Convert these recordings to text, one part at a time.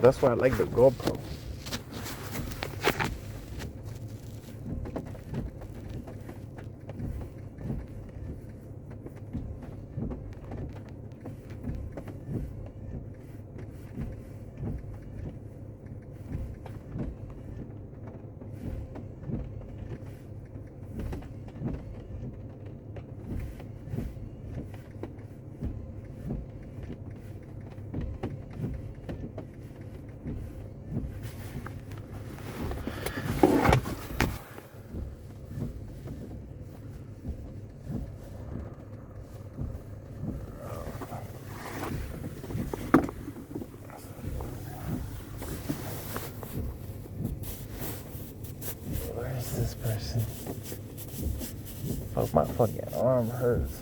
That's why I like the GoPro. Where is this person? Fuck, my fucking arm hurts.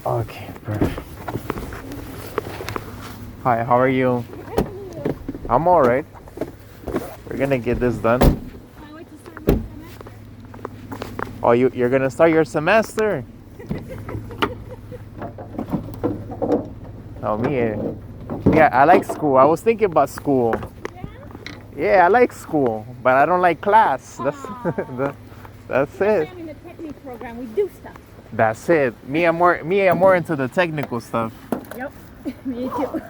Okay, perfect. Hi, how are you? I'm alright. We're gonna get this done. I wait to start my semester. Oh, you're gonna start your semester? Oh, me. Yeah, I like school. I was thinking about school. Yeah? Yeah, I like school, but I don't like class. That's That's it. I'm in the technique program. We do stuff. That's it. I'm more into the technical stuff. Yep. Me too.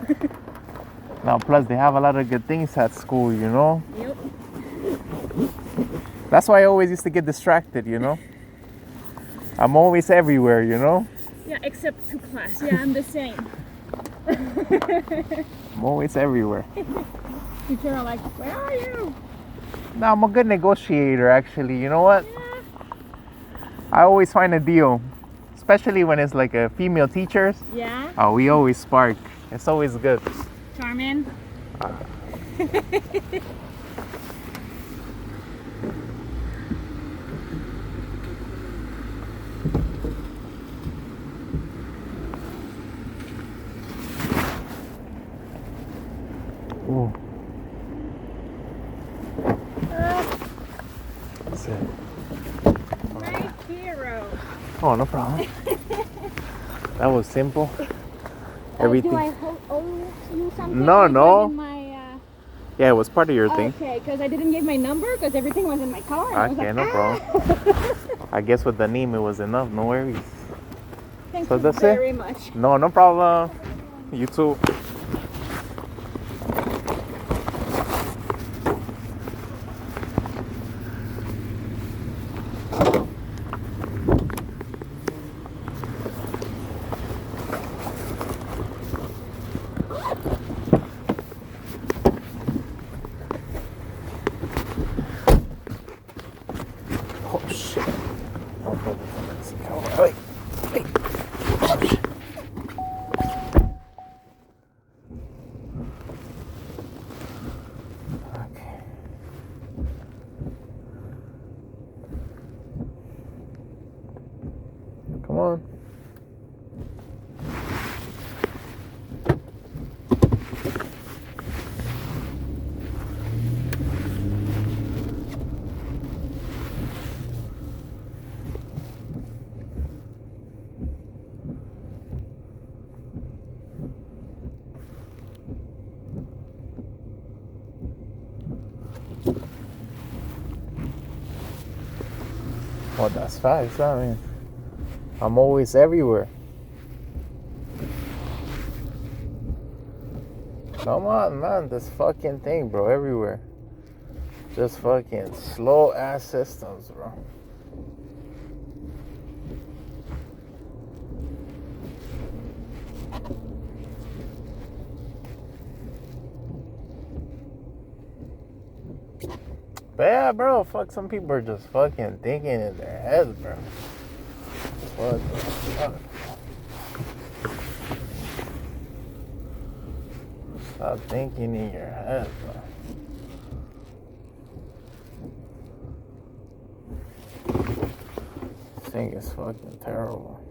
Now, plus they have a lot of good things at school, you know. Yep. That's why I always used to get distracted, you know. I'm always everywhere, you know. Yeah, except to class. Yeah, I'm the same. I'm always everywhere. Teacher are like, where are you? No, I'm a good negotiator, actually. You know what? Yeah. I always find a deal, especially when it's like a female teachers. Yeah. Oh, we always spark. It's always good. Charmin. Ooh. That's it. My hero. Oh, no problem. That was simple. Everything. Do I owe you something? No, Like no. in my, Yeah, it was part of your thing. Okay, because I didn't give my number because everything was in my car. And I was Okay, like, no problem. I guess with the name it was enough. No worries. Thank So you that's it? very much. No problem. You too. Oh shit. Wait. Wait. Oh, shit. Okay. Come on. Well, that's facts. I mean, I'm always everywhere. Come on, man. This fucking thing, bro. Everywhere. Just fucking slow ass systems, bro. But yeah, bro, fuck, some people are just fucking thinking in their heads, bro. What the fuck? Stop thinking in your head, bro. thing is fucking terrible.